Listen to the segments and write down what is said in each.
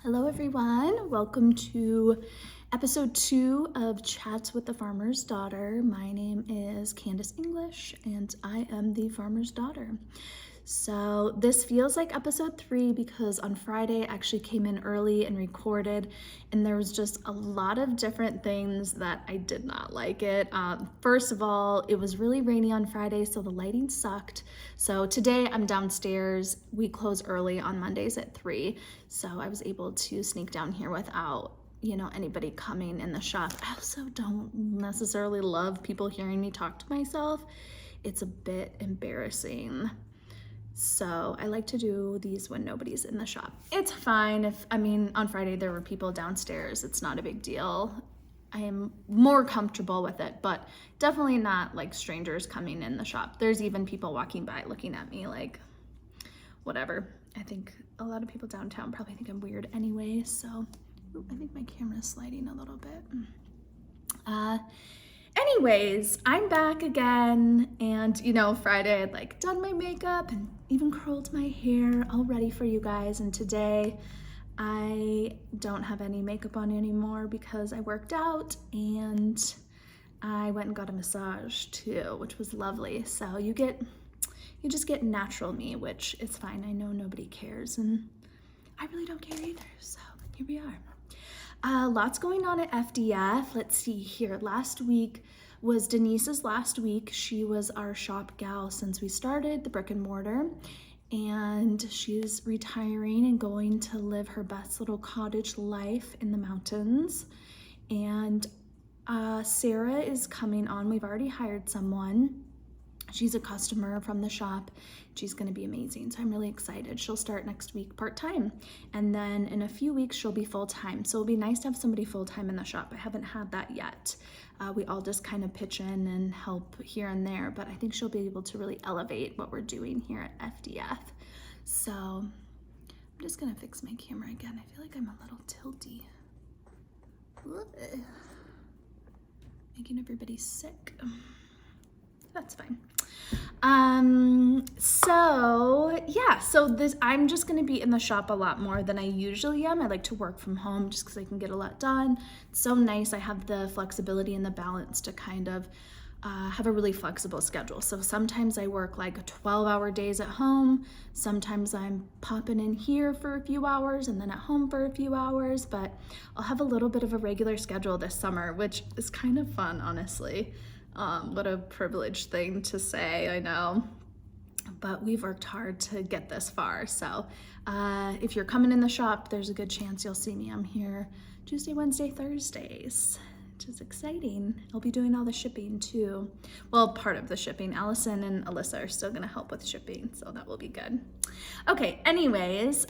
Hello everyone, welcome to episode 2 of Chats with the Farmer's Daughter. My name is Candace English and I am the farmer's daughter. So this feels like episode 3 because on Friday I actually came in early and recorded, and there was just a lot of different things that I did not like it. First of all, it was really rainy on Friday, so the lighting sucked. So today I'm downstairs. We close early on Mondays at 3, so I was able to sneak down here without anybody coming in the shop. I also don't necessarily love people hearing me talk to myself. It's a bit embarrassing. So I like to do these when nobody's in the shop. It's fine on Friday there were people downstairs. It's not a big deal. I am more comfortable with it, but definitely not like strangers coming in the shop. There's even people walking by looking at me like, whatever. I think a lot of people downtown probably think I'm weird anyway, so I think my camera's sliding a little bit. Anyways, I'm back again, and Friday I'd like done my makeup and even curled my hair all ready for you guys, and today I don't have any makeup on anymore because I worked out and I went and got a massage too, which was lovely. So you just get natural me, which is fine. I know nobody cares and I really don't care either, so here we are. Lots going on at FDF. Let's see here. Last week was Denise's last week. She was our shop gal since we started the brick and mortar, and she's retiring and going to live her best little cottage life in the mountains. And Sarah is coming on. We've already hired someone. She's a customer from the shop. She's going to be amazing. So I'm really excited. She'll start next week part-time. And then in a few weeks, she'll be full-time. So it'll be nice to have somebody full-time in the shop. I haven't had that yet. We all just kind of pitch in and help here and there. But I think she'll be able to really elevate what we're doing here at FDF. So I'm just going to fix my camera again. I feel like I'm a little tilty. Making everybody sick. That's fine. I'm just gonna be in the shop a lot more than I usually am. I like to work from home just because I can get a lot done. It's so nice. I have the flexibility and the balance to kind of have a really flexible schedule. So sometimes I work like 12-hour days at home. Sometimes I'm popping in here for a few hours and then at home for a few hours, but I'll have a little bit of a regular schedule this summer, which is kind of fun, honestly. What a privileged thing to say, I know, but we've worked hard to get this far. So if you're coming in the shop, there's a good chance you'll see me. I'm here Tuesday, Wednesday, Thursdays, which is exciting. I'll be doing all the shipping too. Well, part of the shipping. Allison and Alyssa are still gonna help with shipping, so that will be good. Okay, anyways,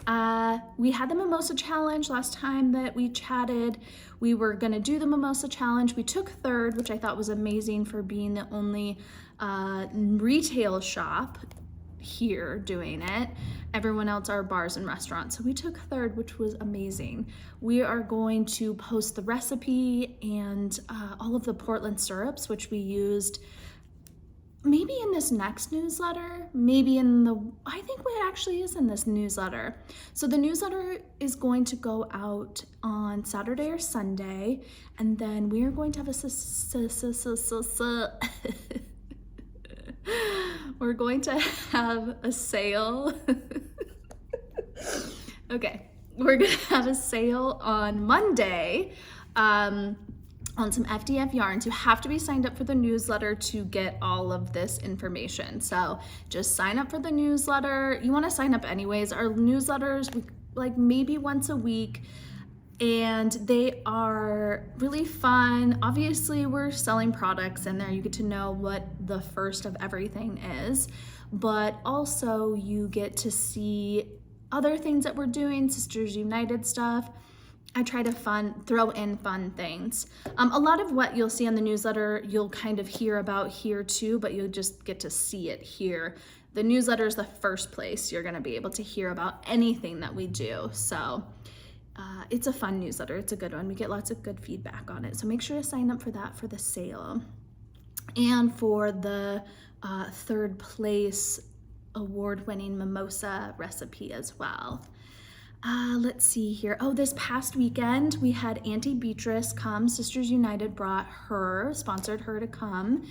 we had the Mimosa Challenge last time that we chatted. We were gonna do the Mimosa Challenge. We took third, which I thought was amazing for being the only retail shop here doing it. Everyone else are bars and restaurants. So we took third, which was amazing. We are going to post the recipe and all of the Portland syrups, which we used maybe in this next newsletter, I think it actually is in this newsletter. So the newsletter is going to go out on Saturday or Sunday, and then we are going to have we're going to have a sale. Okay, we're gonna have a sale on Monday on some FDF yarns. You have to be signed up for the newsletter to get all of this information. So just sign up for the newsletter. You want to sign up anyways. Our newsletters, like maybe once a week, and they are really fun. Obviously, we're selling products in there. You get to know what the first of everything is, but also you get to see other things that we're doing, Sisters United stuff. I try to throw in fun things. A lot of what you'll see on the newsletter, you'll kind of hear about here too, but you'll just get to see it here. The newsletter is the first place you're gonna be able to hear about anything that we do. So it's a fun newsletter, it's a good one. We get lots of good feedback on it. So make sure to sign up for that for the sale. And for the third place award-winning mimosa recipe as well. Let's see here. Oh, this past weekend we had Auntie Beachress come. Sisters United brought her, sponsored her to come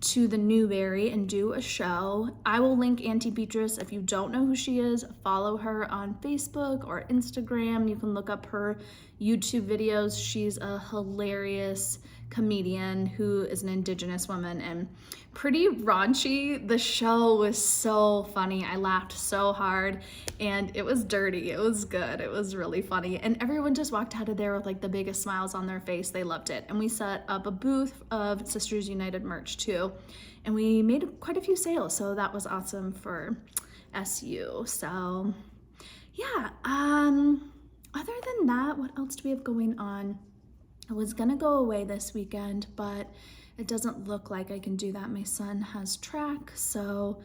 to the Newberry and do a show. I will link Auntie Beachress. If you don't know who she is, follow her on Facebook or Instagram. You can look up her YouTube videos. She's a hilarious comedian who is an Indigenous woman and pretty raunchy. The show was so funny. I laughed so hard and it was dirty. It was good. It was really funny. And everyone just walked out of there with like the biggest smiles on their face. They loved it. And we set up a booth of Sisters United merch too. And we made quite a few sales. So that was awesome for SU. So yeah, other than that, what else do we have going on? I was gonna go away this weekend, but it doesn't look like I can do that. My son has track, so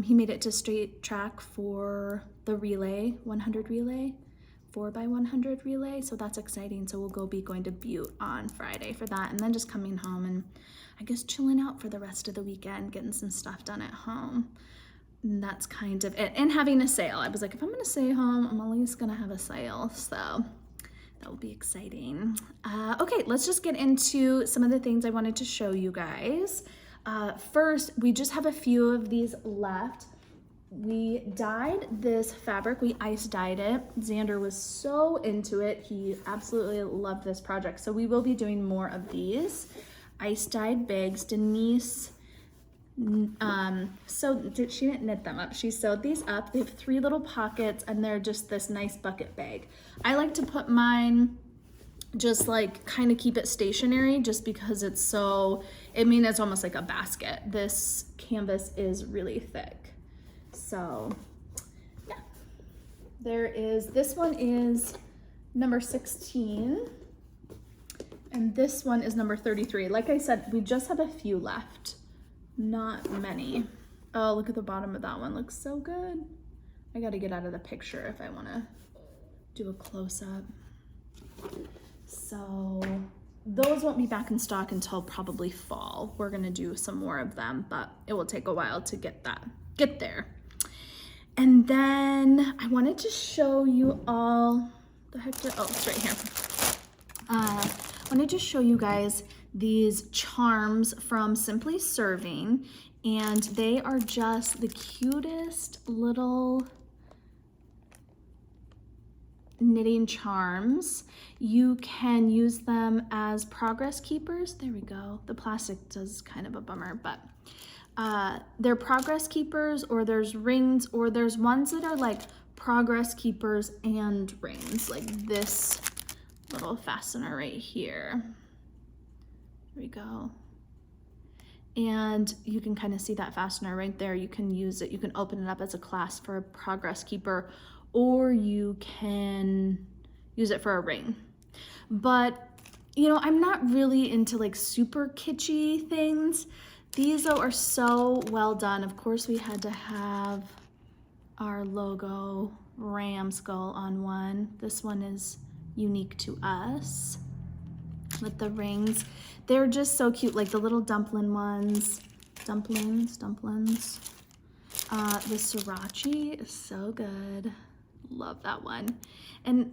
he made it to straight track for the relay, 100 relay, 4x100 relay, so that's exciting. So we'll be going to Butte on Friday for that, and then just coming home and I guess chilling out for the rest of the weekend, getting some stuff done at home. And that's kind of it. And having a sale. I was like, if I'm gonna stay home, I'm at least gonna have a sale, so that will be exciting. Okay, let's just get into some of the things I wanted to show you guys. First, we just have a few of these left. We dyed this fabric, we ice dyed it. Xander was so into it. He absolutely loved this project. So we will be doing more of these ice dyed bags. Denise, she didn't knit them up. She sewed these up. They have 3 little pockets and they're just this nice bucket bag. I like to put mine just like kind of keep it stationary just because it's so, it's almost like a basket. This canvas is really thick. So yeah, this one is number 16 and this one is number 33. Like I said, we just have a few left. Not many. Oh, look at the bottom of that one. Looks so good. I got to get out of the picture if I want to do a close-up. So those won't be back in stock until probably fall. We're going to do some more of them, but it will take a while to get there. And then I wanted to show you all, it's right here. I wanted to show you guys these charms from Simply Serving, and they are just the cutest little knitting charms. You can use them as progress keepers. There we go. The plastic does kind of a bummer, but they're progress keepers, or there's rings, or there's ones that are like progress keepers and rings, like this little fastener right here. There we go. And you can kind of see that fastener right there. You can use it, you can open it up as a clasp for a progress keeper, or you can use it for a ring. But, I'm not really into like super kitschy things. These though are so well done. Of course, we had to have our logo ram skull on one. This one is unique to us with the rings. They're just so cute, like the little dumpling ones. Dumplings. The sriracha is so good. Love that one. And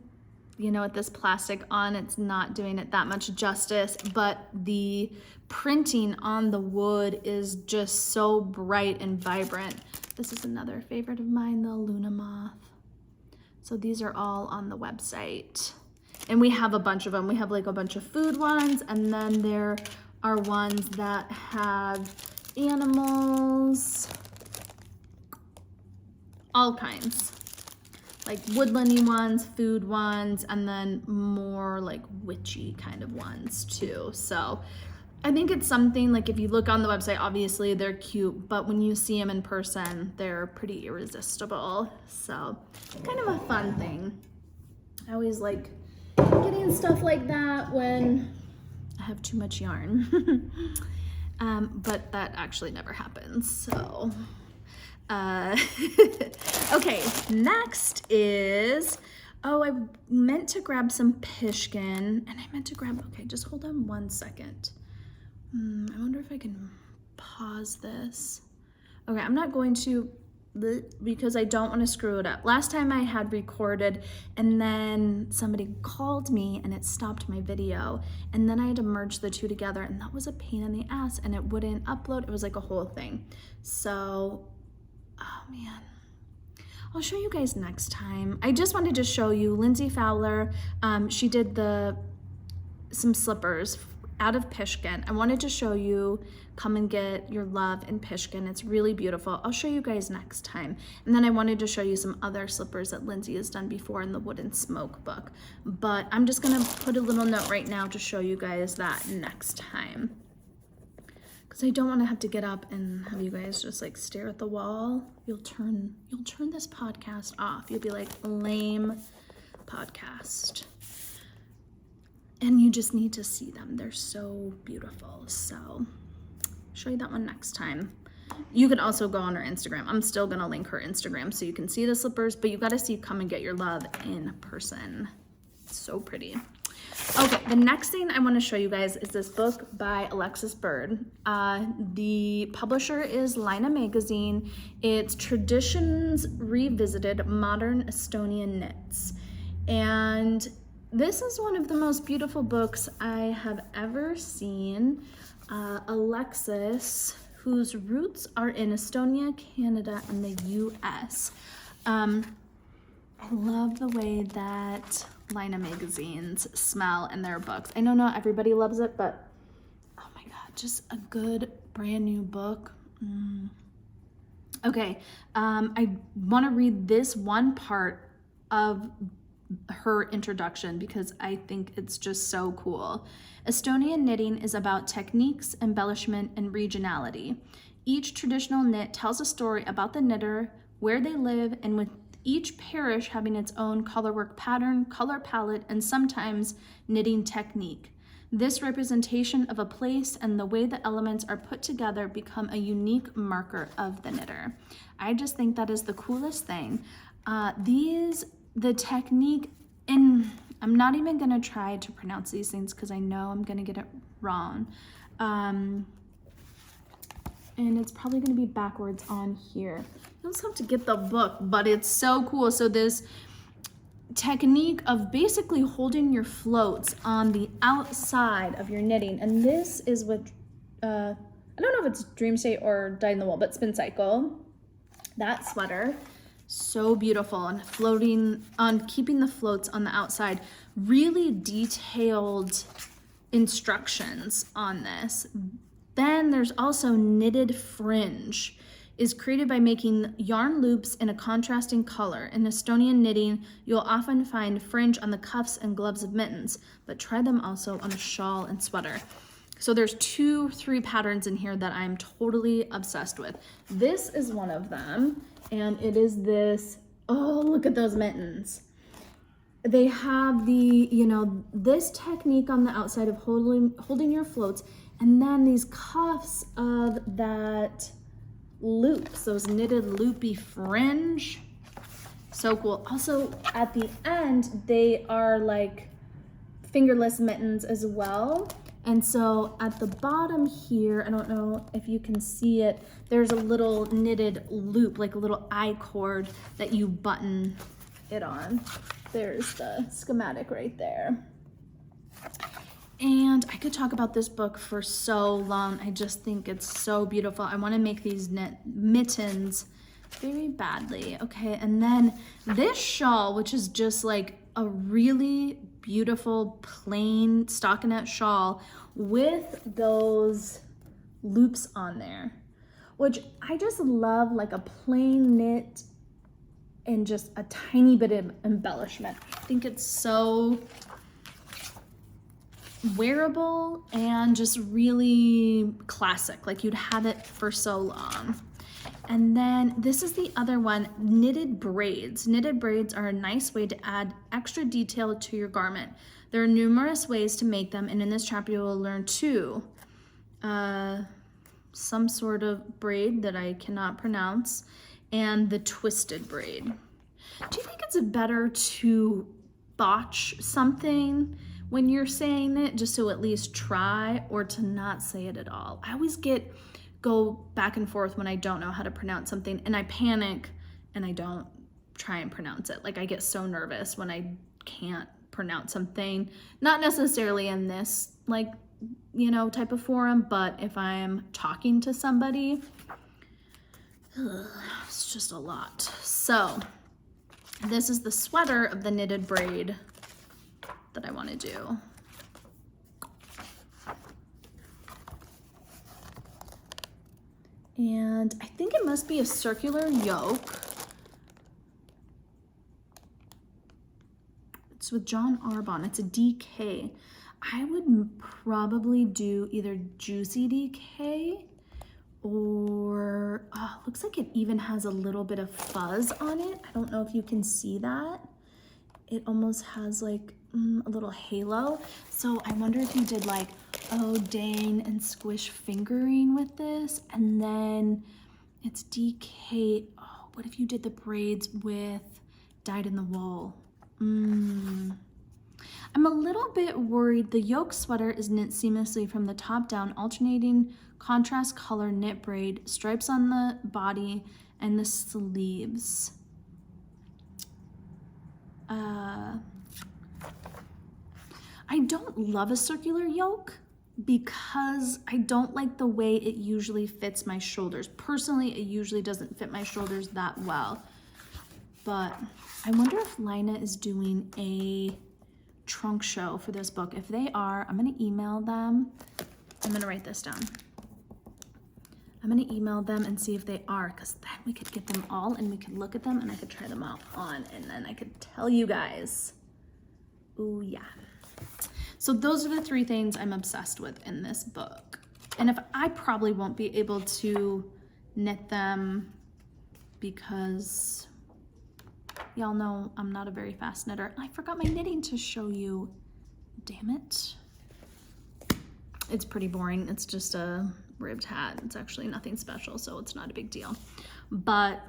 with this plastic on, it's not doing it that much justice, but the printing on the wood is just so bright and vibrant. This is another favorite of mine, the Luna Moth. So these are all on the website. And we have a bunch of them. We have like a bunch of food ones, and then there are ones that have animals, all kinds. Like woodlandy ones, food ones, and then more like witchy kind of ones too. So I think it's something like if you look on the website, obviously they're cute, but when you see them in person, they're pretty irresistible. So kind of a fun thing. I always like getting stuff like that when I have too much yarn. But that actually never happens, so. Okay, next is, I meant to grab some Pishkin, and I meant to grab, okay, just hold on 1 second. I wonder if I can pause this. Okay, I'm not going to because I don't want to screw it up. Last time I had recorded and then somebody called me and it stopped my video, and then I had to merge the two together, and that was a pain in the ass, and it wouldn't upload. It was like a whole thing. So, oh man, I'll show you guys next time. I just wanted to show you Lindsay Fowler. She did some slippers out of Pishkin. I wanted to show you, come and get your love in Pishkin. It's really beautiful. I'll show you guys next time. And then I wanted to show you some other slippers that Lindsay has done before in the Wood and Smoke book. But I'm just gonna put a little note right now to show you guys that next time, because I don't want to have to get up and have you guys just like stare at the wall. You'll turn this podcast off. You'll be like, lame podcast. And you just need to see them. They're so beautiful. So show you that one next time. You could also go on her Instagram. I'm still gonna link her Instagram so you can see the slippers, but you gotta see Come and Get Your Love in person. It's so pretty. Okay, the next thing I want to show you guys is this book by Alexis Byrd. The publisher is Lina Magazine. It's Traditions Revisited, Modern Estonian Knits. And this is one of the most beautiful books I have ever seen. Alexis, whose roots are in Estonia, Canada, and the US. I love the way that Lina magazines smell in their books. I know not everybody loves it, but oh my God, just a good brand new book. Okay, I want to read this one part of her introduction because I think it's just so cool. Estonian knitting is about techniques, embellishment, and regionality. Each traditional knit tells a story about the knitter, where they live, and with each parish having its own colorwork pattern, color palette, and sometimes knitting technique. This representation of a place and the way the elements are put together become a unique marker of the knitter. I just think that is the coolest thing. The technique, and I'm not even gonna try to pronounce these things because I know I'm gonna get it wrong. And it's probably gonna be backwards on here. You also have to get the book, but it's so cool. So this technique of basically holding your floats on the outside of your knitting, and this is with, I don't know if it's Dream State or Dyed in the Wool, but Spincycle, that sweater. So beautiful, and floating on, keeping the floats on the outside. Really detailed instructions on this. Then there's also knitted fringe. Is created by making yarn loops in a contrasting color. In Estonian knitting, you'll often find fringe on the cuffs and gloves of mittens, but try them also on a shawl and sweater. So there's 2-3 patterns in here that I'm totally obsessed with. This is one of them, and it is this, oh, look at those mittens. They have this technique on the outside of holding your floats, and then these cuffs of that loops, those knitted loopy fringe. So cool. Also at the end, they are like fingerless mittens as well. And so at the bottom here, I don't know if you can see it, there's a little knitted loop, like a little I-cord that you button it on. There's the schematic right there. And I could talk about this book for so long. I just think it's so beautiful. I want to make these knit mittens very badly. Okay, and then this shawl, which is just like a really beautiful plain stockinette shawl with those loops on there, which I just love, like a plain knit and just a tiny bit of embellishment. I think it's so wearable and just really classic, like you'd have it for so long. And then this is the other one, knitted braids. Knitted braids are a nice way to add extra detail to your garment. There are numerous ways to make them, and in this chapter you will learn some sort of braid that I cannot pronounce, and the twisted braid. Do you think it's better to botch something when you're saying it, just to at least try, or to not say it at all? I always get go back and forth when I don't know how to pronounce something, and I panic and I don't try and pronounce it. Like I get so nervous when I can't pronounce something, not necessarily in this like, you know, type of forum, but if I'm talking to somebody, it's just a lot. So this is the sweater of the knitted braid that I want to do. And I think it must be a circular yoke. It's with John Arbon. It's a DK. I would probably do either Juicy DK or looks like it even has a little bit of fuzz on it. I don't know if you can see that. It almost has like a little halo. So I wonder if you did like, oh dang, and squish fingering with this, and then it's DK. Oh, what if you did the braids with dyed in the wool? I'm a little bit worried. The yoke sweater is knit seamlessly from the top down, alternating contrast color knit braid, stripes on the body and the sleeves. I don't love a circular yoke because I don't like the way it usually fits my shoulders. Personally, it usually doesn't fit my shoulders that well. But I wonder if Lina is doing a trunk show for this book. If they are, I'm gonna email them. I'm gonna write this down. I'm gonna email them and see if they are, because then we could get them all and we could look at them and I could try them out on, and then I could tell you guys. Ooh, yeah. So those are the 3 things I'm obsessed with in this book. And if I probably won't be able to knit them because y'all know I'm not a very fast knitter. I forgot my knitting to show you. Damn it. It's pretty boring. It's just a ribbed hat. It's actually nothing special, so it's not a big deal. But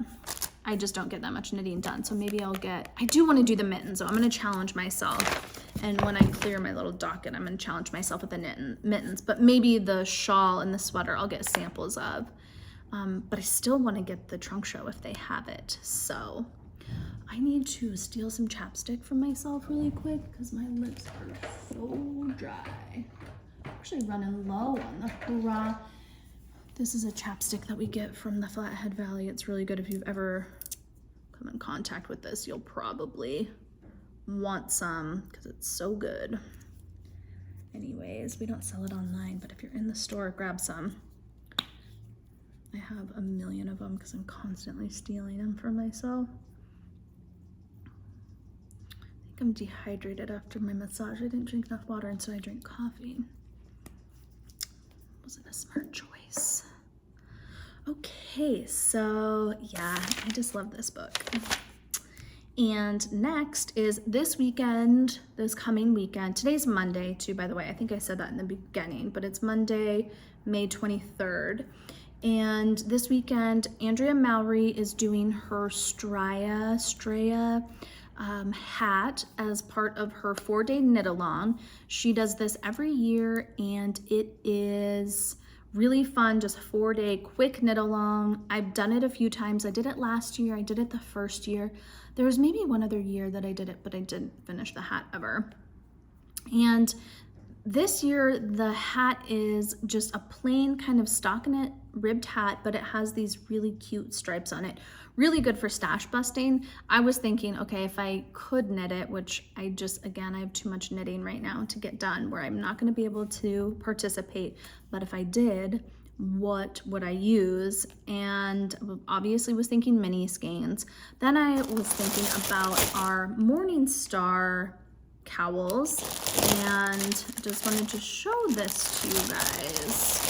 I just don't get that much knitting done. So maybe I do want to do the mittens, so I'm going to challenge myself. And when I clear my little docket, I'm going to challenge myself with the mittens. But maybe the shawl and the sweater I'll get samples of. But I still want to get the trunk show if they have it. So I need to steal some chapstick from myself really quick because my lips are so dry. I'm actually running low on the hurrah. This is a chapstick that we get from the Flathead Valley. It's really good. If you've ever come in contact with this, you'll probably want some because it's so good. Anyways, we don't sell it online, but if you're in the store, grab some. I have a million of them because I'm constantly stealing them for myself. I think I'm dehydrated after my massage. I didn't drink enough water, and so I drank coffee. Wasn't a smart choice. Okay, so yeah, I just love this book. And next is this weekend, this coming weekend. Today's Monday too, by the way. I think I said that in the beginning, but it's Monday, May 23rd. And this weekend, Andrea Mallory is doing her Stria Hat as part of her 4-day knit along. She does this every year and it is really fun, just 4-day quick knit along. I've done it a few times. I did it last year. I did it the first year. There was maybe one other year that I did it, but I didn't finish the hat ever. And this year, the hat is just a plain kind of stockinette ribbed hat, but it has these really cute stripes on it. Really good for stash busting. I was thinking, okay, if I could knit it, which I have too much knitting right now to get done where I'm not gonna be able to participate. But if I did, what would I use? And obviously was thinking mini skeins. Then I was thinking about our Morning Star cowls, and just wanted to show this to you guys.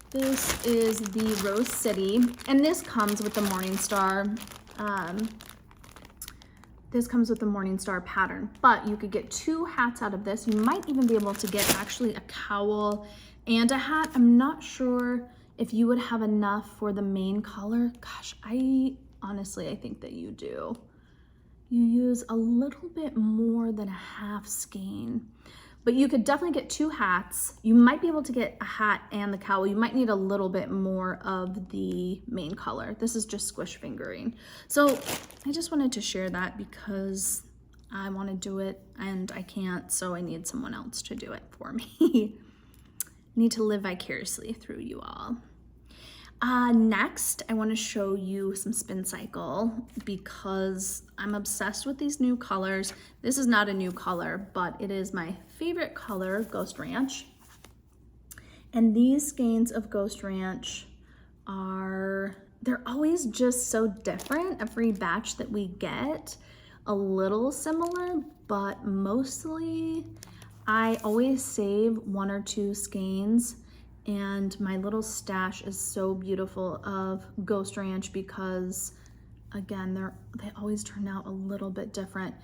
This is the Rose City, and this comes with the Morning Star. This comes with the Morning Star pattern, but you could get 2 hats out of this. You might even be able to get actually a cowl and a hat. I'm not sure if you would have enough for the main color. Gosh, I think that you do. You use a little bit more than a half skein. But you could definitely get 2 hats. You might be able to get a hat and the cowl. You might need a little bit more of the main color. This is just squish fingering. So I just wanted to share that because I want to do it and I can't, so I need someone else to do it for me. Need to live vicariously through you all. Next, I want to show you some Spincycle because I'm obsessed with these new colors. This is not a new color, but it is my favorite color, Ghost Ranch. And these skeins of Ghost Ranch they're always just so different. Every batch that we get, a little similar, but mostly I always save 1 or 2 skeins. And my little stash is so beautiful of Ghost Ranch because, again, they always turn out a little bit different.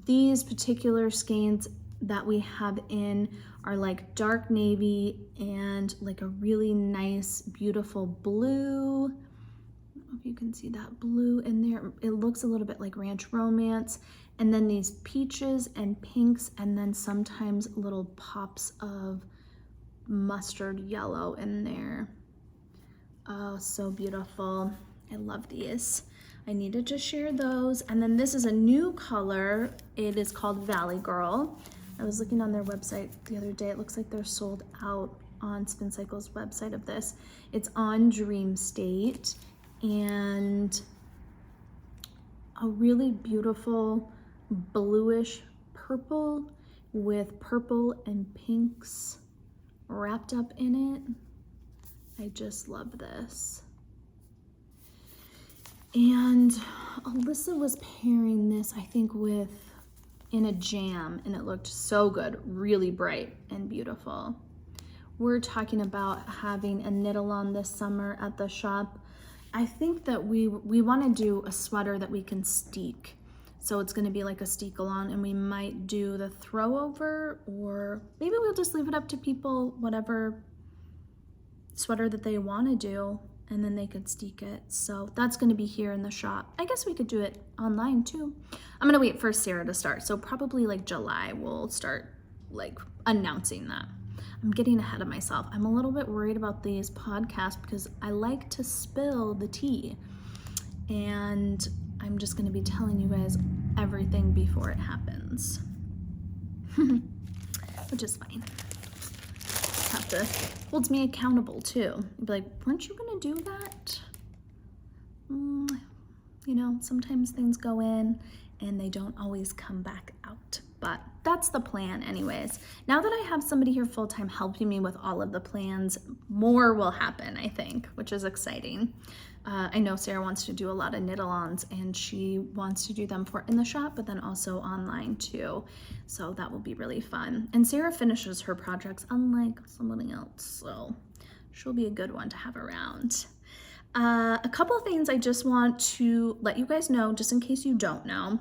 These particular skeins that we have in are like dark navy and like a really nice, beautiful blue. I don't know if you can see that blue in there. It looks a little bit like Ranch Romance. And then these peaches and pinks, and then sometimes little pops of mustard yellow in there. Oh, so beautiful. I love these. I needed to share those. And then this is a new color. It is called Valley Girl. I was looking on their website the other day. It looks like they're sold out on Spincycle's website of this. It's on Dream State and a really beautiful bluish purple with purple and pinks wrapped up in it. I just love this. And Alyssa was pairing this, I think, in a jam, and it looked so good, really bright and beautiful. We're talking about having a knit-along this summer at the shop. I think that we want to do a sweater that we can steek. So it's going to be like a steek along, and we might do the throw over, or maybe we'll just leave it up to people, whatever sweater that they want to do, and then they could steek it. So that's going to be here in the shop. I guess we could do it online too. I'm going to wait for Sarah to start. So probably like July, we'll start like announcing that. I'm getting ahead of myself. I'm a little bit worried about these podcasts because I like to spill the tea, and I'm just going to be telling you guys everything before it happens, which is fine. Have to holds me accountable too. Be like, weren't you going to do that? You know, sometimes things go in and they don't always come back out, but that's the plan anyways. Now that I have somebody here full-time helping me with all of the plans, more will happen, I think, which is exciting. I know Sarah wants to do a lot of knit-alongs, and she wants to do them in the shop, but then also online too. So that will be really fun. And Sarah finishes her projects unlike somebody else, so she'll be a good one to have around. A couple of things I just want to let you guys know, just in case you don't know.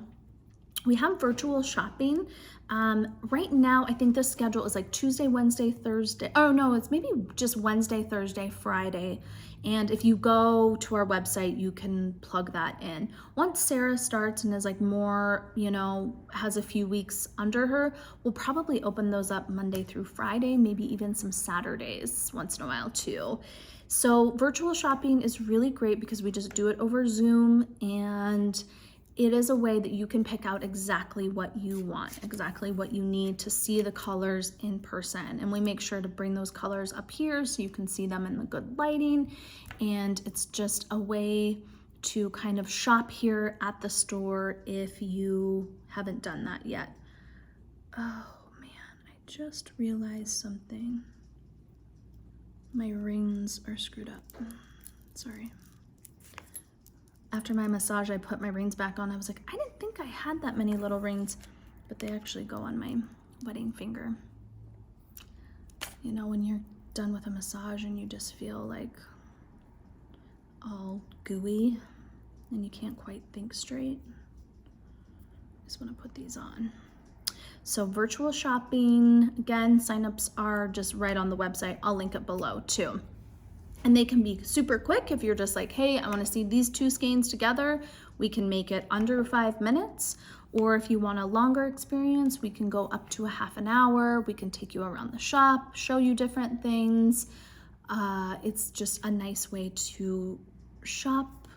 We have virtual shopping. Right now, I think the schedule is like Tuesday, Wednesday, Thursday. Oh no, it's maybe just Wednesday, Thursday, Friday. And if you go to our website, you can plug that in. Once Sarah starts and is like more, you know, has a few weeks under her, we'll probably open those up Monday through Friday, maybe even some Saturdays once in a while too. So virtual shopping is really great because we just do it over Zoom, and it is a way that you can pick out exactly what you want, exactly what you need to see the colors in person. And we make sure to bring those colors up here so you can see them in the good lighting. And it's just a way to kind of shop here at the store if you haven't done that yet. Oh man, I just realized something. My rings are screwed up. Sorry. After my massage, I put my rings back on. I was like, I didn't think I had that many little rings, but they actually go on my wedding finger. You know, when you're done with a massage and you just feel like all gooey and you can't quite think straight, I just want to put these on. So virtual shopping, again, signups are just right on the website. I'll link it below too. And they can be super quick. If you're just like, hey, I want to see these two skeins together, we can make it under 5 minutes. Or if you want a longer experience, we can go up to a half an hour. We can take you around the shop, show you different things. It's just a nice way to shop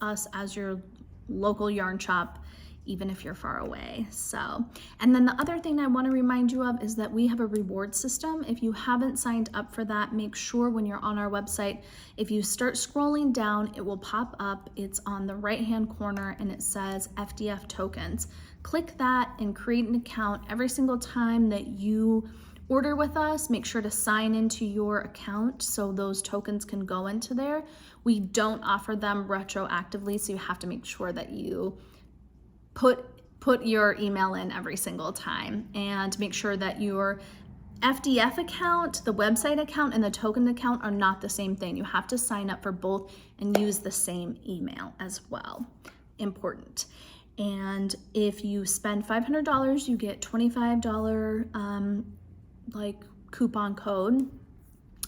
us as your local yarn shop, even if you're far away. So, and then the other thing I want to remind you of is that we have a reward system. If you haven't signed up for that, make sure when you're on our website, if you start scrolling down, it will pop up. It's on the right-hand corner and it says FDF tokens. Click that and create an account. Every single time that you order with us, make sure to sign into your account so those tokens can go into there. We don't offer them retroactively, so you have to make sure that you put your email in every single time, and make sure that your FDF account, the website account, and the token account are not the same thing. You have to sign up for both and use the same email as well. Important. And if you spend $500, you get $25 like coupon code.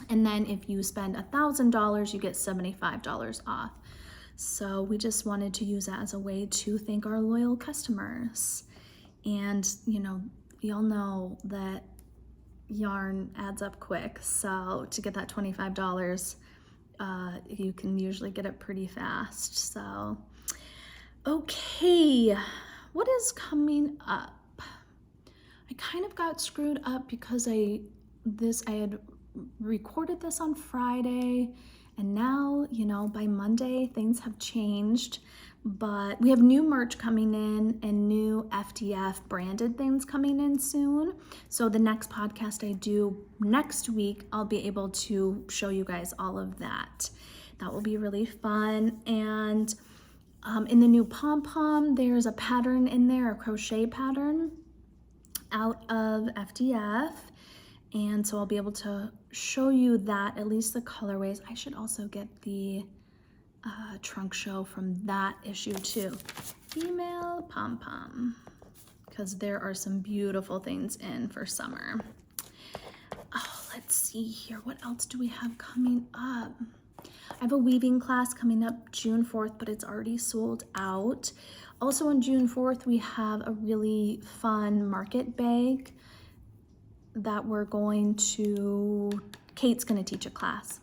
And then if you spend $1,000, you get $75 off. So we just wanted to use that as a way to thank our loyal customers. And you know, y'all know that yarn adds up quick. So to get that $25, you can usually get it pretty fast. So, okay, what is coming up? I kind of got screwed up because I had recorded this on Friday, and now, you know, by Monday things have changed, but we have new merch coming in and new FDF branded things coming in soon. So the next podcast I do next week, I'll be able to show you guys all of that. That will be really fun. And in the new pom-pom, there's a pattern in there, a crochet pattern out of FDF. And so I'll be able to show you that, at least the colorways. I should also get the trunk show from that issue too. Female pom-pom, because there are some beautiful things in for summer. Oh, let's see here. What else do we have coming up? I have a weaving class coming up June 4th, but it's already sold out. Also on June 4th, we have a really fun market bag that we're going to, Kate's gonna teach a class,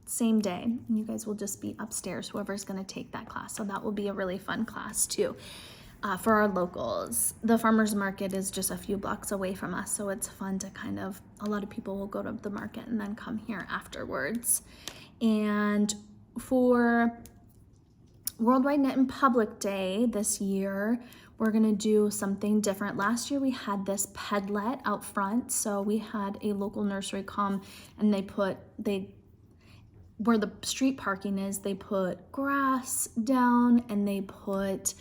same day. And you guys will just be upstairs, whoever's gonna take that class. So that will be a really fun class too. For our locals, the farmer's market is just a few blocks away from us. So it's fun to kind of, a lot of people will go to the market and then come here afterwards. And for Worldwide Knit in Public Day this year, we're gonna do something different. Last year we had this pedlet out front. So we had a local nursery come and where the street parking is, they put grass down and they put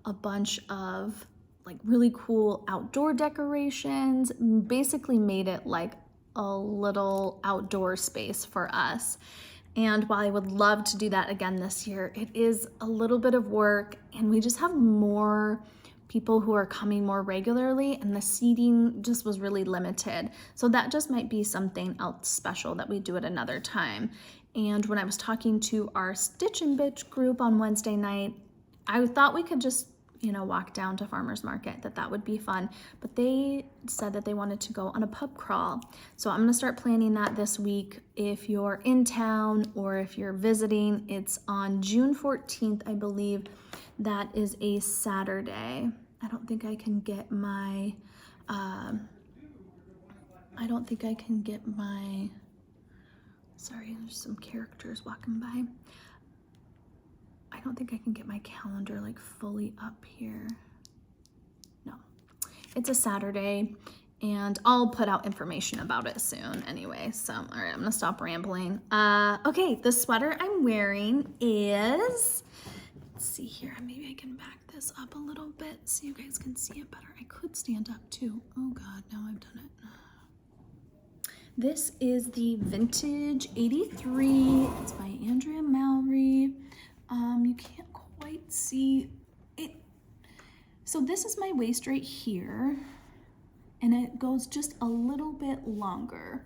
a bunch of like really cool outdoor decorations, basically made it like a little outdoor space for us. And while I would love to do that again this year, it is a little bit of work, and we just have more people who are coming more regularly, and the seating just was really limited. So that just might be something else special that we do at another time. And when I was talking to our Stitch and Bitch group on Wednesday night, I thought we could just, you know, walk down to Farmer's Market, that would be fun. But they said that they wanted to go on a pub crawl. So I'm gonna start planning that this week. If you're in town or if you're visiting, it's on June 14th, I believe. That is a Saturday. I don't think I can get my, sorry, there's some characters walking by. I don't think I can get my calendar like fully up here. No, it's a Saturday, and I'll put out information about it soon anyway. So, all right, I'm gonna stop rambling. Okay, the sweater I'm wearing is, let's see here, maybe I can back this up a little bit so you guys can see it better. I could stand up too. Oh God, now I've done it. This is the Vintage 83. It's by Andrea Mallory. You can't quite see it. So this is my waist right here, and it goes just a little bit longer.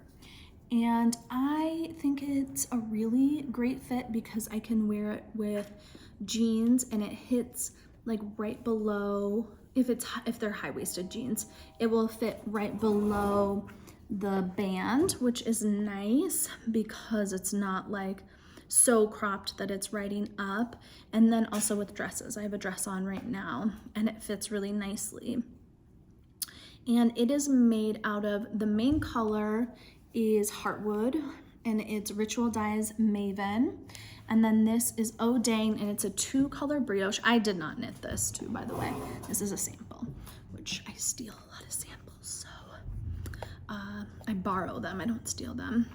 And I think it's a really great fit because I can wear it with jeans, and it hits like right below if they're high-waisted jeans, it will fit right below the band, which is nice because it's not like so cropped that it's riding up. And then also with dresses, I have a dress on right now and it fits really nicely. And it is made out of, the main color is Heartwood and it's Ritual Dyes Maven. And then this is Oh Dang, and it's a 2-color brioche. I did not knit this too, by the way. This is a sample, which I steal a lot of samples, so I borrow them, I don't steal them.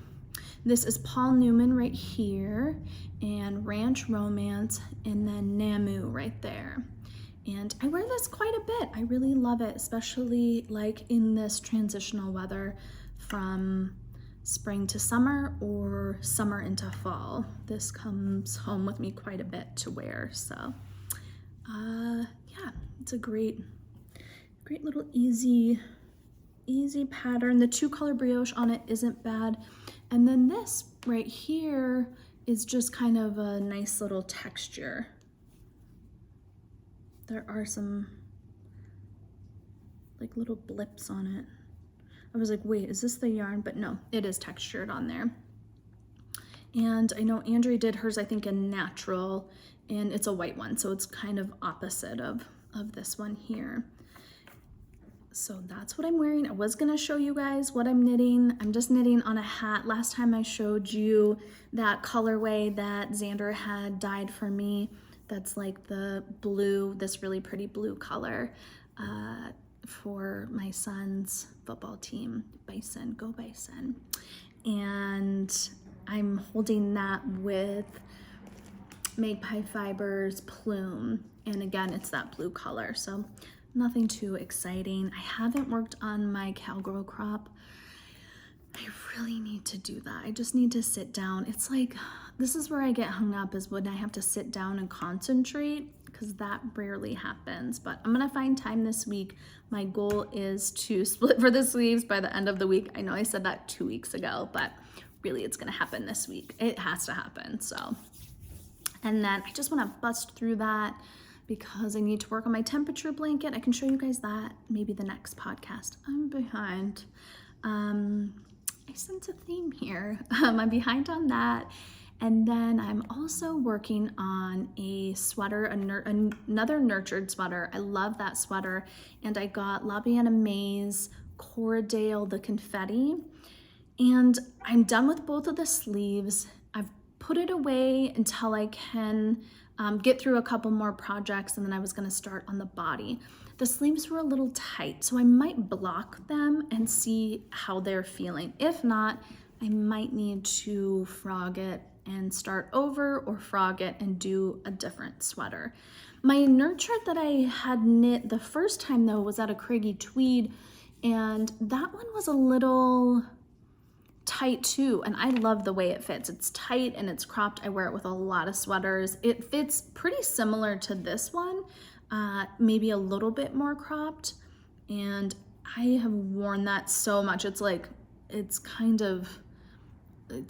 This is Paul Newman right here, and Ranch Romance, and then Namu right there. And I wear this quite a bit. I really love it, especially like in this transitional weather from spring to summer or summer into fall. This comes home with me quite a bit to wear. So yeah, it's a great little easy pattern. The 2-color brioche on it isn't bad. And then this right here is just kind of a nice little texture. There are some like little blips on it. I was like, wait, is this the yarn? But no, it is textured on there. And I know Andrea did hers, I think, in natural, and it's a white one, so it's kind of opposite of this one here. So that's what I'm wearing. I was gonna show you guys what I'm knitting. I'm just knitting on a hat. Last time I showed you that colorway that Xander had dyed for me. That's like the blue, this really pretty blue color for my son's football team, Bison, go Bison. And I'm holding that with Magpie Fibers Plume. And again, it's that blue color, so nothing too exciting. I haven't worked on my cowgirl crop. I really need to do that. I just need to sit down. It's like, this is where I get hung up, is when I have to sit down and concentrate, because that rarely happens. But I'm gonna find time this week. My goal is to split for the sleeves by the end of the week. I know I said that 2 weeks ago, but really it's gonna happen this week. It has to happen, so. And then I just wanna bust through that because I need to work on my temperature blanket. I can show you guys that maybe the next podcast. I'm behind. I sense a theme here. I'm behind on that. And then I'm also working on a sweater, another nurtured sweater. I love that sweater. And I got La Biana May's Coradale the Confetti. And I'm done with both of the sleeves. I've put it away until I can get through a couple more projects, and then I was gonna start on the body. The sleeves were a little tight, so I might block them and see how they're feeling. If not, I might need to frog it and start over, or frog it and do a different sweater. My nurtured that I had knit the first time though was out of Craigie Tweed, and that one was a little tight too, and I love the way it fits. It's tight and it's cropped. I wear it with a lot of sweaters. It fits pretty similar to this one, maybe a little bit more cropped, and I have worn that so much. It's like, it's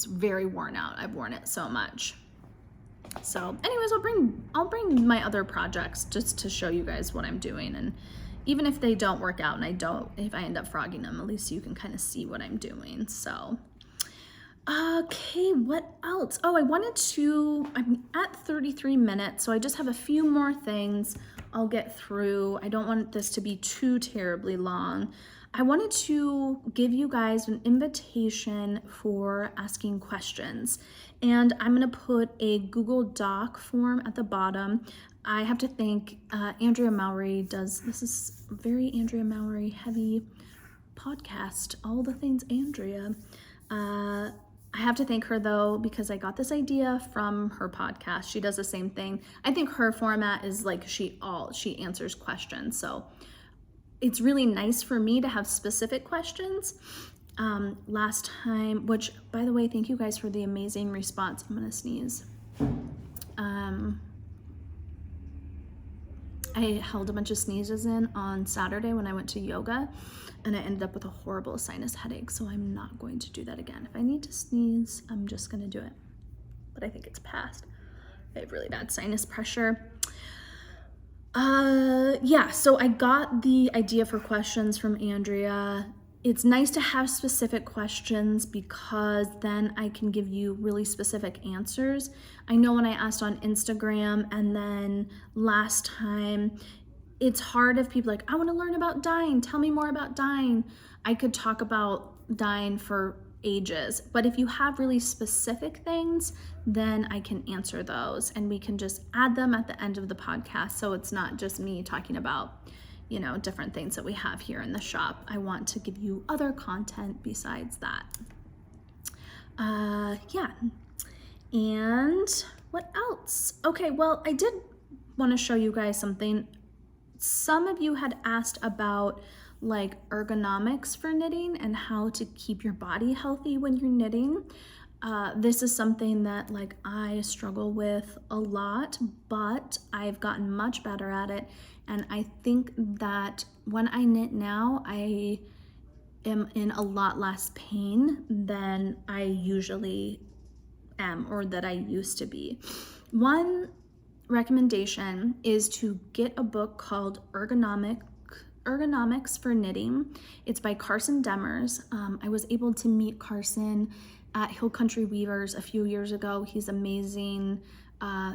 very worn out. I've worn it so much. So anyways, I'll bring my other projects just to show you guys what I'm doing, and even if they don't work out and if I end up frogging them, at least you can kind of see what I'm doing. So, okay, what else? Oh, I'm at 33 minutes, so I just have a few more things I'll get through. I don't want this to be too terribly long. I wanted to give you guys an invitation for asking questions, and I'm gonna put a Google Doc form at the bottom. I have to thank Andrea Mowry this is a very Andrea Mowry heavy podcast, all the things Andrea. I have to thank her though, because I got this idea from her podcast. She does the same thing. I think her format is like she answers questions. So it's really nice for me to have specific questions. Last time, which by the way, thank you guys for the amazing response. I'm gonna sneeze. I held a bunch of sneezes in on Saturday when I went to yoga, and I ended up with a horrible sinus headache, so I'm not going to do that again. If I need to sneeze, I'm just gonna do it. But I think it's past. I have really bad sinus pressure. Yeah, so I got the idea for questions from Andrea. It's nice to have specific questions because then I can give you really specific answers. I know when I asked on Instagram and then last time, it's hard if people are like, I want to learn about dyeing. Tell me more about dyeing. I could talk about dyeing for ages, but if you have really specific things, then I can answer those and we can just add them at the end of the podcast. So it's not just me talking about, different things that we have here in the shop. I want to give you other content besides that. Yeah. And what else? Okay, well, I did want to show you guys something. Some of you had asked about like ergonomics for knitting and how to keep your body healthy when you're knitting. This is something that like I struggle with a lot, but I've gotten much better at it. And I think that when I knit now, I am in a lot less pain than I usually am or that I used to be. One recommendation is to get a book called Ergonomics for Knitting. It's by Carson Demers. I was able to meet Carson at Hill Country Weavers a few years ago. He's amazing,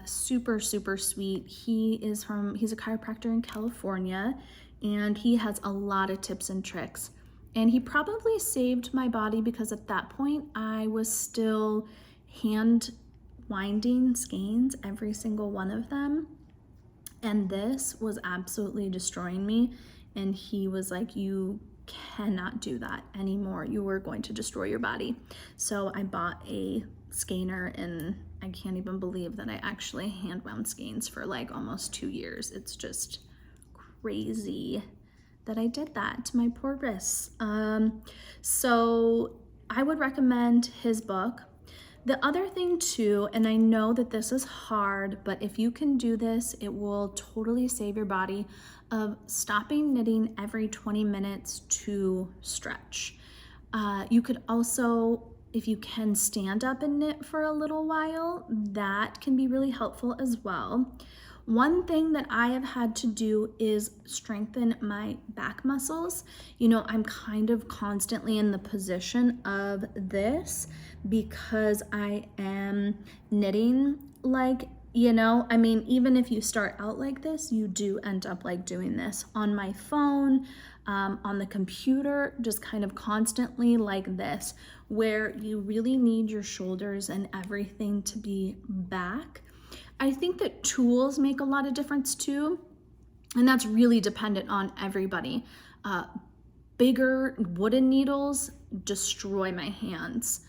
super, super sweet. He's a chiropractor in California, and he has a lot of tips and tricks. And he probably saved my body because at that point I was still hand winding skeins, every single one of them. And this was absolutely destroying me. And he was like, you cannot do that anymore. You are going to destroy your body. So I bought a skeiner, and I can't even believe that I actually hand wound skeins for like almost 2 years. It's just crazy that I did that to my poor wrists. So I would recommend his book. The other thing too, and I know that this is hard, but if you can do this, it will totally save your body, of stopping knitting every 20 minutes to stretch. You could also, if you can stand up and knit for a little while, that can be really helpful as well. One thing that I have had to do is strengthen my back muscles. I'm kind of constantly in the position of this because I am knitting even if you start out like this, you do end up like doing this on my phone, on the computer, just kind of constantly like this, where you really need your shoulders and everything to be back. I think that tools make a lot of difference too, and that's really dependent on everybody. Bigger wooden needles destroy my hands.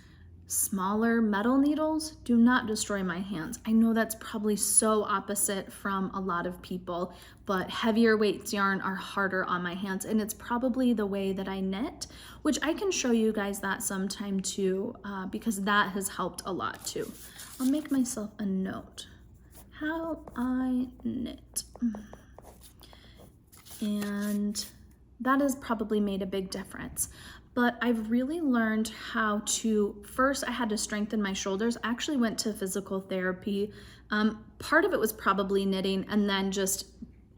Smaller metal needles do not destroy my hands. I know that's probably so opposite from a lot of people, but heavier weights yarn are harder on my hands, and it's probably the way that I knit, which I can show you guys that sometime too, because that has helped a lot too. I'll make myself a note. How I knit. And that has probably made a big difference. But I've really learned how to, first I had to strengthen my shoulders. I actually went to physical therapy. Part of it was probably knitting, and then just,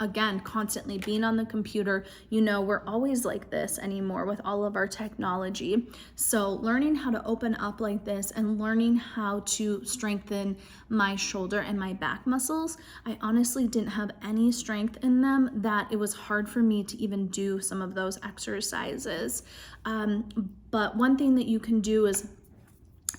again, constantly being on the computer. We're always like this anymore with all of our technology. So learning how to open up like this and learning how to strengthen my shoulder and my back muscles, I honestly didn't have any strength in them, that it was hard for me to even do some of those exercises. But one thing that you can do is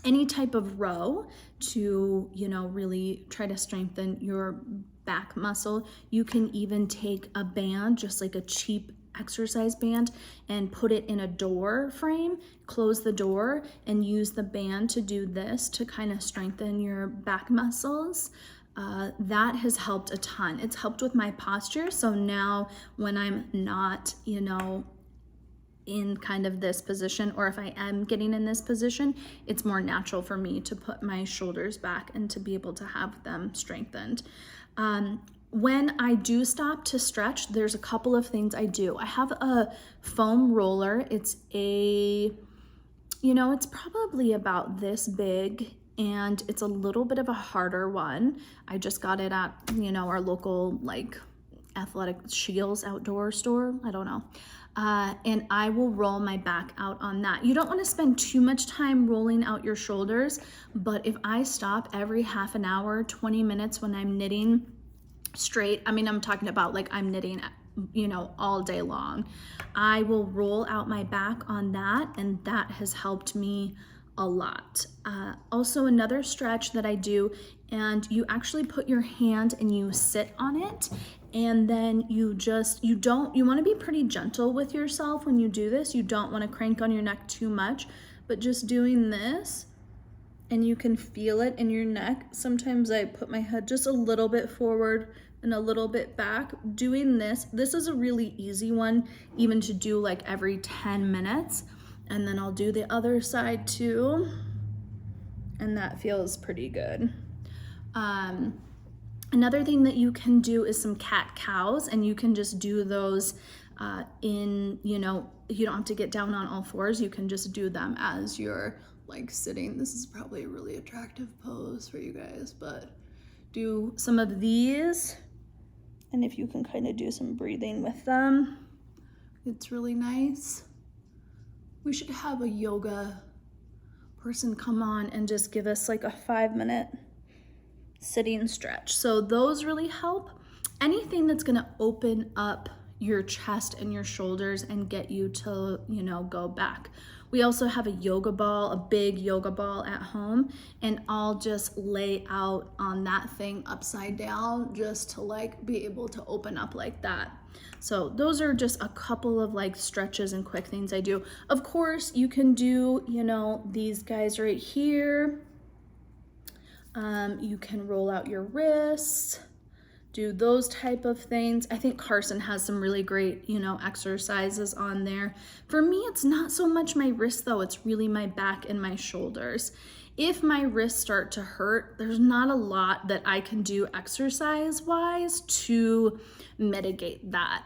any type of row to, really try to strengthen your back muscle. You can even take a band, just like a cheap exercise band, and put it in a door frame, close the door, and use the band to do this to kind of strengthen your back muscles. That has helped a ton. It's helped with my posture. So now when I'm not, in kind of this position, or if I am getting in this position, it's more natural for me to put my shoulders back and to be able to have them strengthened. When I do stop to stretch, there's a couple of things I do. I have a foam roller. It's it's probably about this big, and it's a little bit of a harder one. I just got it at, our local Athletic Shields outdoor store, I don't know. And I will roll my back out on that. You don't want to spend too much time rolling out your shoulders, but if I stop every half an hour, 20 minutes when I'm knitting straight, I mean, I'm talking about like I'm knitting, you know, all day long, I will roll out my back on that, and that has helped me a lot. Also, another stretch that I do, and you actually put your hand and you sit on it, and then you want to be pretty gentle with yourself when you do this. You don't want to crank on your neck too much, but just doing this, and you can feel it in your neck. Sometimes I put my head just a little bit forward and a little bit back. Doing this is a really easy one, even to do like every 10 minutes. And then I'll do the other side too, and that feels pretty good. Another thing that you can do is some cat-cows, and you can just do those you don't have to get down on all fours. You can just do them as you're like sitting. This is probably a really attractive pose for you guys, but do some of these, and if you can kind of do some breathing with them, it's really nice. We should have a yoga person come on and just give us like a 5-minute sitting stretch. So those really help. Anything that's gonna open up your chest and your shoulders and get you to, go back. We also have a yoga ball, a big yoga ball at home, and I'll just lay out on that thing upside down just to like be able to open up like that. So those are just a couple of like stretches and quick things I do. Of course, you can do, these guys right here. You can roll out your wrists, do those type of things. I think Carson has some really great, exercises on there. For me, it's not so much my wrist though, it's really my back and my shoulders. If my wrists start to hurt, there's not a lot that I can do exercise-wise to mitigate that.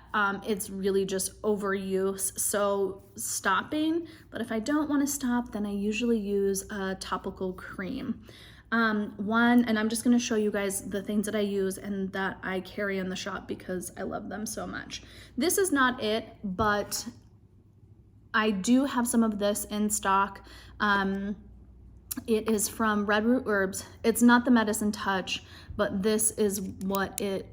It's really just overuse, so stopping. But if I don't want to stop, then I usually use a topical cream. And I'm just going to show you guys the things that I use and that I carry in the shop because I love them so much. This is not it, but I do have some of this in stock. It is from Red Root Herbs. It's not the Medicine Touch, but this is what it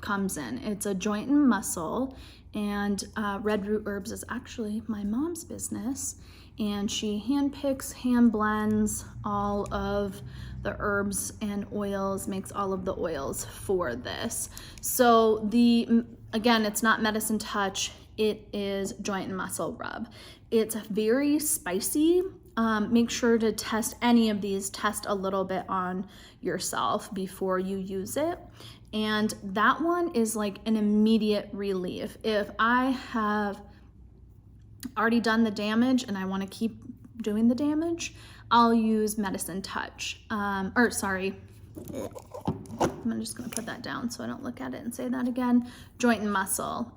comes in. It's a joint and muscle, and Red Root Herbs is actually my mom's business, and she hand picks, hand blends all of the herbs and oils, makes all of the oils for this. So again, it's not Medicine Touch, it is joint and muscle rub. It's very spicy. Make sure to test any of these, test a little bit on yourself before you use it. And that one is like an immediate relief. If I have already done the damage and I want to keep doing the damage, I'll use Medicine Touch. I'm just gonna put that down so I don't look at it and say that again. Joint and muscle.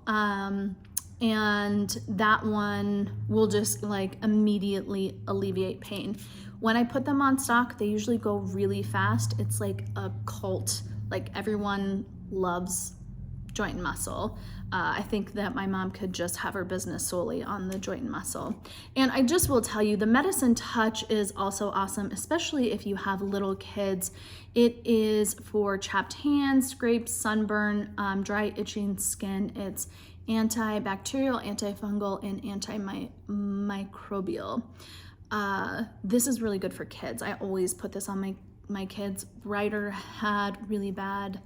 And that one will just like immediately alleviate pain. When I put them on stock, they usually go really fast. It's like a cult, like everyone loves joint and muscle. I think that my mom could just have her business solely on the joint and muscle. And I just will tell you, the Medicine Touch is also awesome, especially if you have little kids. It is for chapped hands, scrapes, sunburn, dry itching skin. It's antibacterial, antifungal, and antimicrobial. This is really good for kids. I always put this on my kids. Ryder had really bad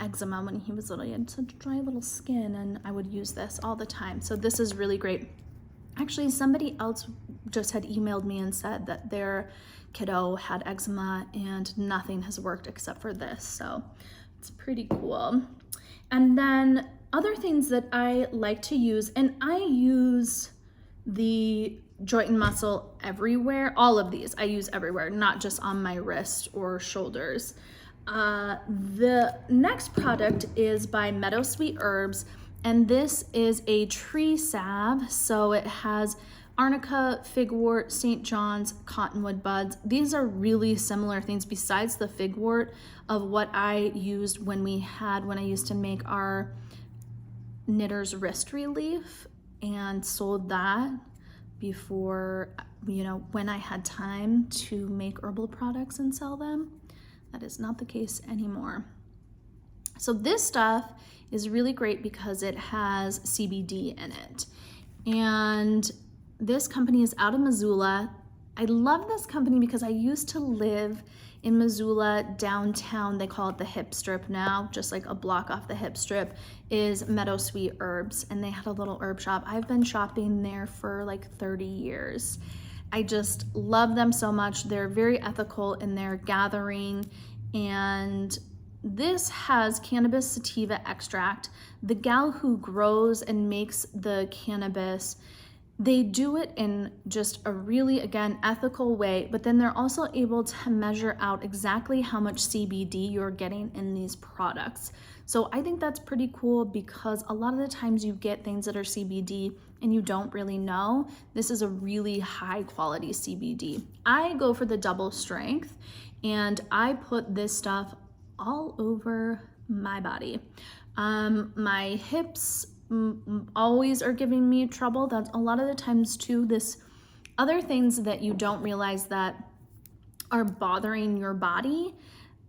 eczema when he was little. He had such dry little skin, and I would use this all the time. So this is really great. Actually, somebody else just had emailed me and said that their kiddo had eczema and nothing has worked except for this. So it's pretty cool. And then other things that I like to use, and I use the joint and muscle everywhere. All of these I use everywhere, not just on my wrist or shoulders. The next product is by Meadow Sweet Herbs, and this is a tree salve. So it has arnica, figwort, St. John's, cottonwood buds. These are really similar things besides the figwort of what I used when I used to make our knitter's wrist relief and sold that before, when I had time to make herbal products and sell them. That is not the case anymore. So this stuff is really great because it has CBD in it. And this company is out of Missoula. I love this company because I used to live in Missoula downtown. They call it the Hip Strip now, just like a block off the Hip Strip is Meadow Sweet Herbs, and they had a little herb shop. I've been shopping there for like 30 years. I just love them so much. They're very ethical in their gathering, and this has cannabis sativa extract. The gal who grows and makes the cannabis, they do it in just a really, again, ethical way, but then they're also able to measure out exactly how much CBD you're getting in these products. So I think that's pretty cool because a lot of the times you get things that are CBD and you don't really know. This is a really high quality CBD. I go for the double strength, and I put this stuff all over my body. My hips always are giving me trouble. That's a lot of the times too. This other things that you don't realize that are bothering your body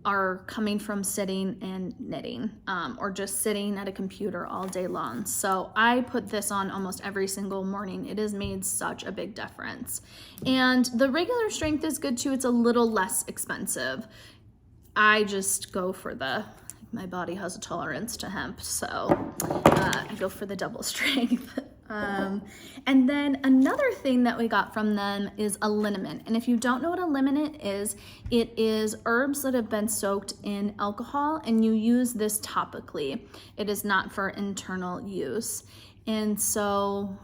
are coming from sitting and knitting, or just sitting at a computer all day long. So I put this on almost every single morning. It has made such a big difference. And the regular strength is good too. It's a little less expensive. I just go for my body has a tolerance to hemp, so I go for the double strength. And then another thing that we got from them is a liniment. And if you don't know what a liniment is, it is herbs that have been soaked in alcohol, and you use this topically. It is not for internal use. And so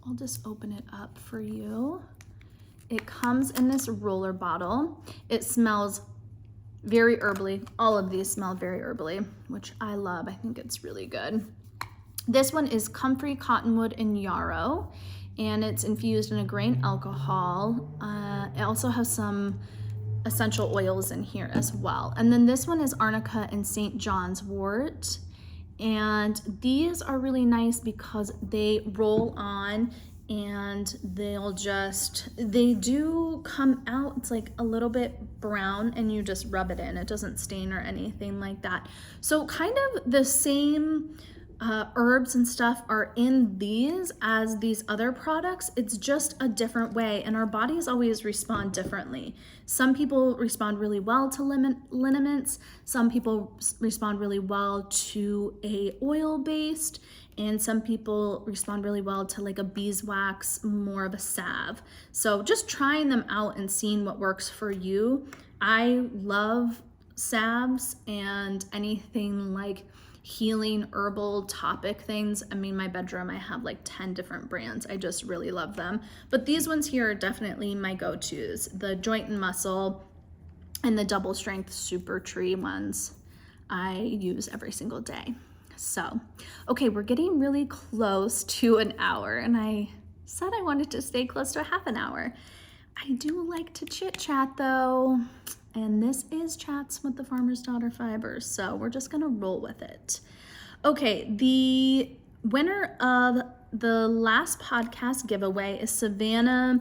I'll just open it up for you. It comes in this roller bottle. It smells very herbally. All of these smell very herbally, which I love. I think it's really good. This one is comfrey, cottonwood, and yarrow, and it's infused in a grain alcohol. It also has some essential oils in here as well. And then this one is arnica and St. John's wort. And these are really nice because they roll on and they do come out. It's like a little bit brown, and you just rub it in. It doesn't stain or anything like that. So kind of the same herbs and stuff are in these as these other products. It's just a different way, and our bodies always respond differently. Some people respond really well to liniments. Some people respond really well to a oil-based, and some people respond really well to like a beeswax, more of a salve. So just trying them out and seeing what works for you. I love salves and anything like healing herbal topic things. I mean, my bedroom, I have like 10 different brands. I just really love them. But these ones here are definitely my go-tos. The joint and muscle and the double strength super tree ones I use every single day. So, okay, we're getting really close to an hour, and I said I wanted to stay close to a half an hour. I do like to chit chat though. And this is Chats with the Farmer's Daughter Fibers, so we're just gonna roll with it. Okay, the winner of the last podcast giveaway is Savannah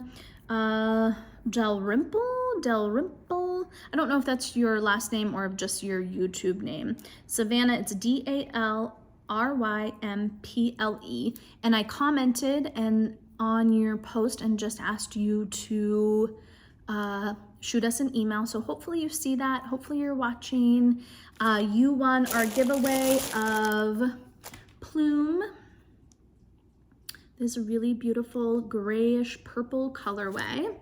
Dalrymple. I don't know if that's your last name or just your YouTube name. Savannah, it's Dalrymple, and I commented on your post and just asked you to shoot us an email. So hopefully you see that. Hopefully you're watching. You won our giveaway of Plume. This really beautiful grayish purple colorway.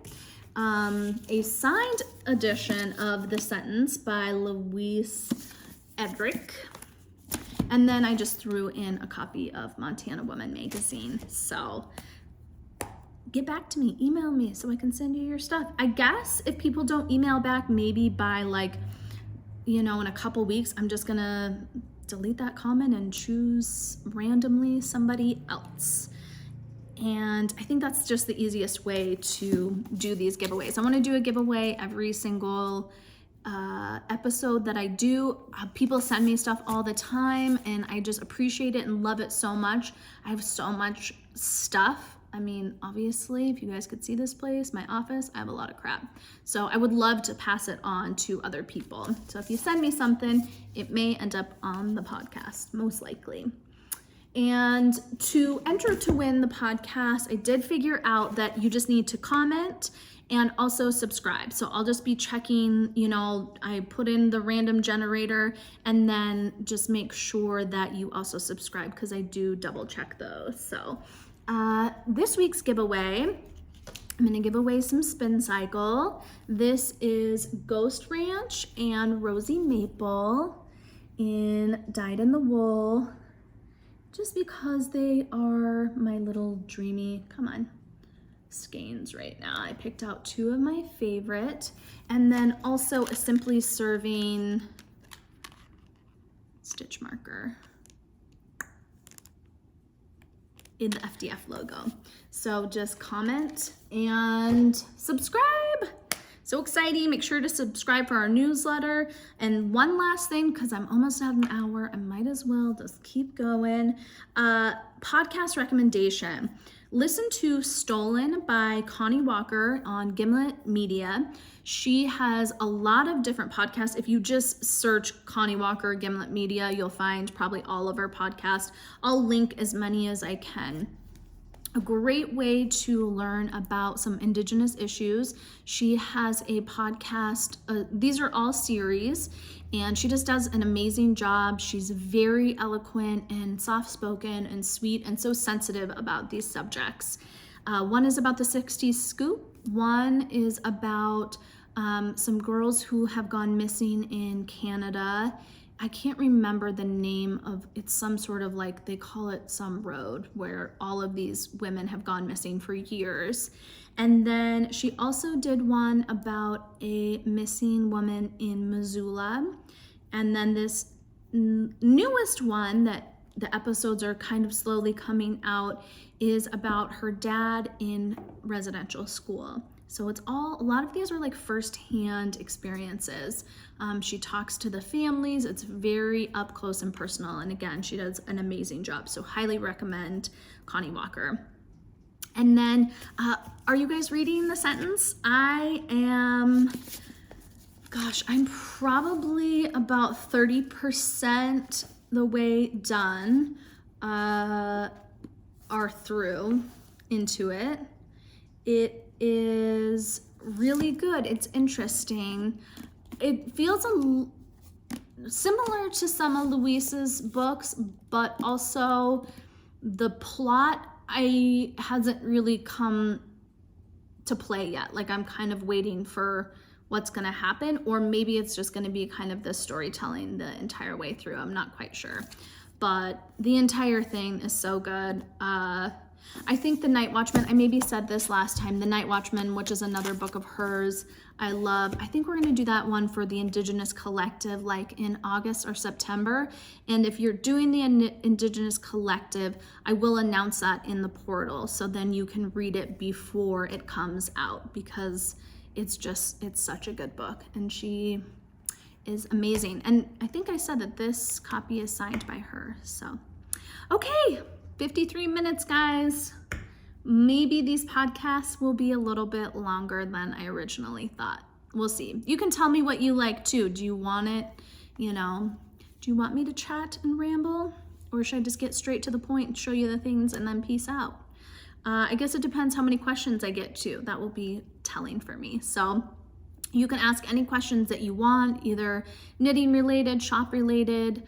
A signed edition of The Sentence by Louise Edric. And then I just threw in a copy of Montana Woman magazine. So get back to me, email me so I can send you your stuff. I guess if people don't email back, maybe by in a couple weeks, I'm just gonna delete that comment and choose randomly somebody else. And I think that's just the easiest way to do these giveaways. I want to do a giveaway every single episode that I do. People send me stuff all the time, and I just appreciate it and love it so much. I have so much stuff. I mean, obviously, if you guys could see this place, my office, I have a lot of crap. So I would love to pass it on to other people. So if you send me something, it may end up on the podcast, most likely. And to enter to win the podcast, I did figure out that you just need to comment and also subscribe. So I'll just be checking, I put in the random generator and then just make sure that you also subscribe, because I do double check those. So this week's giveaway, I'm gonna give away some Spincycle. This is Ghost Ranch and Rosy Maple in Dyed in the Wool, just because they are my little dreamy, skeins right now. I picked out 2 of my favorite, and then also a Simply Serving stitch marker in the FDF logo. So just comment and subscribe. So exciting. Make sure to subscribe for our newsletter. And one last thing, because I'm almost at an hour, I might as well just keep going. Podcast recommendation. Listen to Stolen by Connie Walker on Gimlet Media. She has a lot of different podcasts. If you just search Connie Walker, Gimlet Media, you'll find probably all of her podcasts. I'll link as many as I can. A great way to learn about some Indigenous issues. She has a podcast. These are all series, and she just does an amazing job. She's very eloquent and soft-spoken and sweet and so sensitive about these subjects. One is about the 60s scoop. One is about some girls who have gone missing in Canada. I can't remember the name of, it's some sort of they call it some road where all of these women have gone missing for years. And then she also did one about a missing woman in Missoula. And then this newest one that the episodes are kind of slowly coming out is about her dad in residential school. So it's a lot of these are firsthand experiences. She talks to the families. It's very up close and personal. And again, she does an amazing job. So highly recommend Connie Walker. And then, are you guys reading the sentence? I'm probably about 30% the way done, are through into it. It is really good. It's interesting. It feels similar to some of Louise's books, but also the plot hasn't really come to play yet. I'm kind of waiting for what's going to happen, or maybe it's just going to be kind of the storytelling the entire way through. I'm not quite sure, but the entire thing is so good. I think The Night Watchman, I maybe said this last time, The Night Watchman, which is another book of hers, I love. I think we're going to do that one for the Indigenous Collective in August or September. And if you're doing the Indigenous Collective, I will announce that in the portal, so then you can read it before it comes out, because it's such a good book, and she is amazing. And I think I said that this copy is signed by her. So, okay. 53 minutes, guys. Maybe these podcasts will be a little bit longer than I originally thought. We'll see. You can tell me what you like too. Do you want it, do you want me to chat and ramble? Or should I just get straight to the point and show you the things and then peace out? I guess it depends how many questions I get to. That will be telling for me. So you can ask any questions that you want, either knitting related, shop related,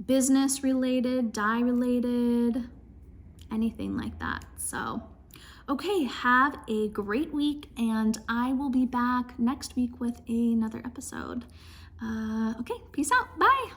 business related, dye related, anything like that. So, okay, have a great week, and I will be back next week with another episode. Okay, peace out. Bye.